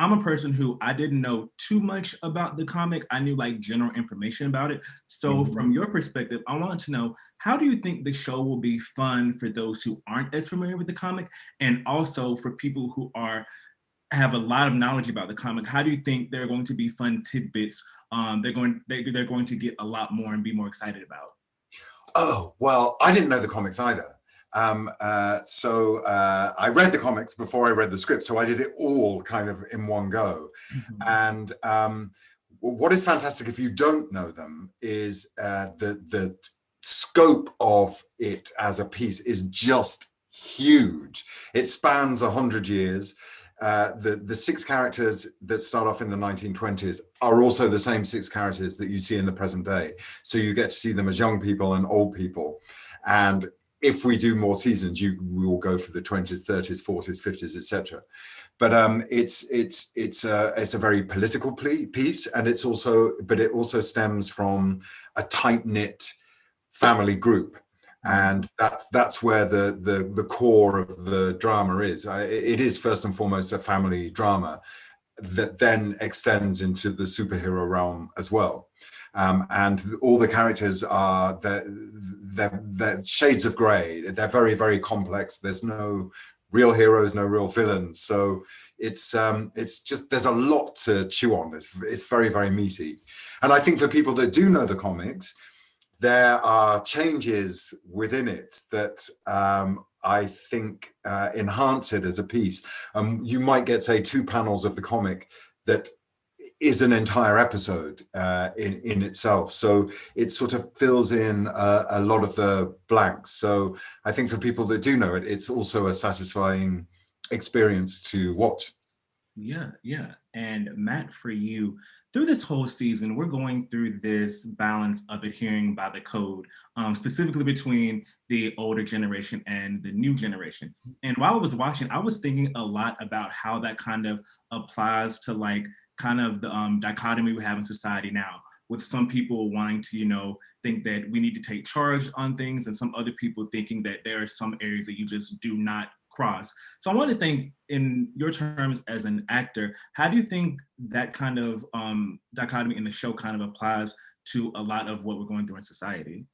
I'm a person who I didn't know too much about the comic. I knew like general information about it. So from your perspective, I wanted to know, how do you think the show will be fun for those who aren't as familiar with the comic, and also for people who have a lot of knowledge about the comic? How do you think they're going to be fun tidbits? They're going to get a lot more and be more excited about. Oh, well, I didn't know the comics either. So I read the comics before I read the script, so I did it all kind of in one go. And what is fantastic, if you don't know them, is the scope of it as a piece is just huge. It spans 100 years. The 6 characters that start off in the 1920s are also the same 6 characters that you see in the present day. So you get to see them as young people and old people. And if we do more seasons, we will go for the 20s, 30s, 40s, 50s, etc. But it's a very political piece, and it also stems from a tight-knit family group. And that's where the core of the drama is. It is first and foremost a family drama that then extends into the superhero realm as well. And all the characters are they're shades of grey. They're very, very complex. There's no real heroes, no real villains. So it's just, there's a lot to chew on. It's very, very meaty. And I think for people that do know the comics, there are changes within it that I think enhance it as a piece. You might get, say, 2 panels of the comic that is an entire episode in itself. So it sort of fills in a lot of the blanks. So I think for people that do know it, it's also a satisfying experience to watch. Yeah. And Matt, for you, through this whole season, we're going through this balance of adhering by the code, specifically between the older generation and the new generation. And while I was watching, I was thinking a lot about how that kind of applies to like kind of the dichotomy we have in society now, with some people wanting to, think that we need to take charge on things, and some other people thinking that there are some areas that you just do not cross. So I want to think, in your terms as an actor, how do you think that kind of dichotomy in the show kind of applies to a lot of what we're going through in society?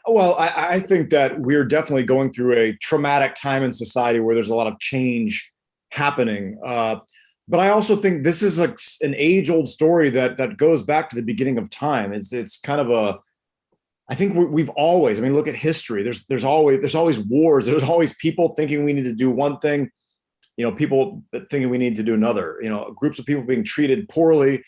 Well, I think that we're definitely going through a traumatic time in society where there's a lot of change happening. But I also think this is like an age-old story that goes back to the beginning of time. It's kind of I think we've always, look at history. There's always wars. There's always people thinking we need to do one thing, people thinking we need to do another. Groups of people being treated poorly.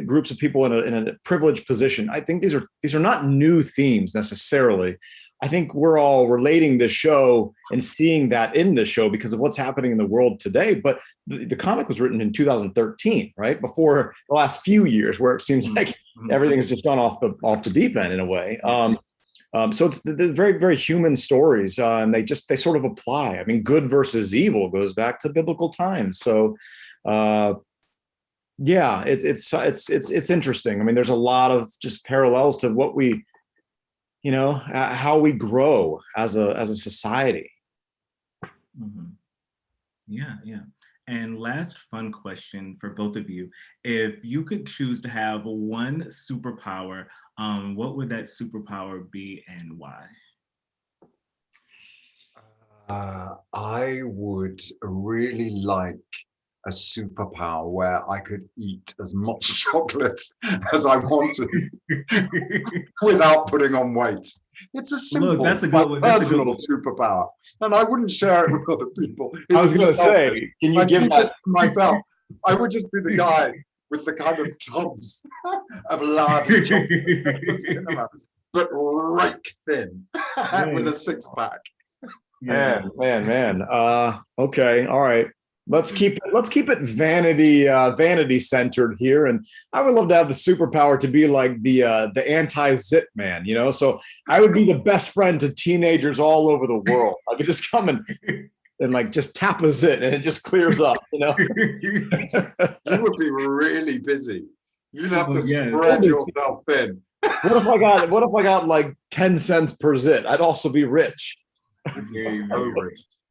Groups of people in a privileged position. I think these are not new themes necessarily. I think we're all relating this show and seeing that in this show because of what's happening in the world today. But the comic was written in 2013, right? Before the last few years, where it seems like everything's just gone off the deep end in a way. So it's the very, very human stories, and they sort of apply. Good versus evil goes back to biblical times. So, yeah, it's interesting. There's a lot of just parallels to what we, how we grow as a society. Yeah. And last fun question for both of you: if you could choose to have one superpower, what would that superpower be and why? I would really like a superpower where I could eat as much chocolate as I wanted without putting on weight. It's a simple, that's a good one. personal superpower, and I wouldn't share it with other people. I was going to say, can you give that to myself? I would just be the guy with the kind of tubs of large chocolate, but rake thin with a 6-pack. Man. Okay, all right. Let's keep it vanity centered here, and I would love to have the superpower to be like the anti-zit man, So I would be the best friend to teenagers all over the world. I could just come and like just tap a zit and it just clears up, You would be really busy. You'd have to spread yourself thin. What if I got like 10 cents per zit? I'd also be rich. So rich.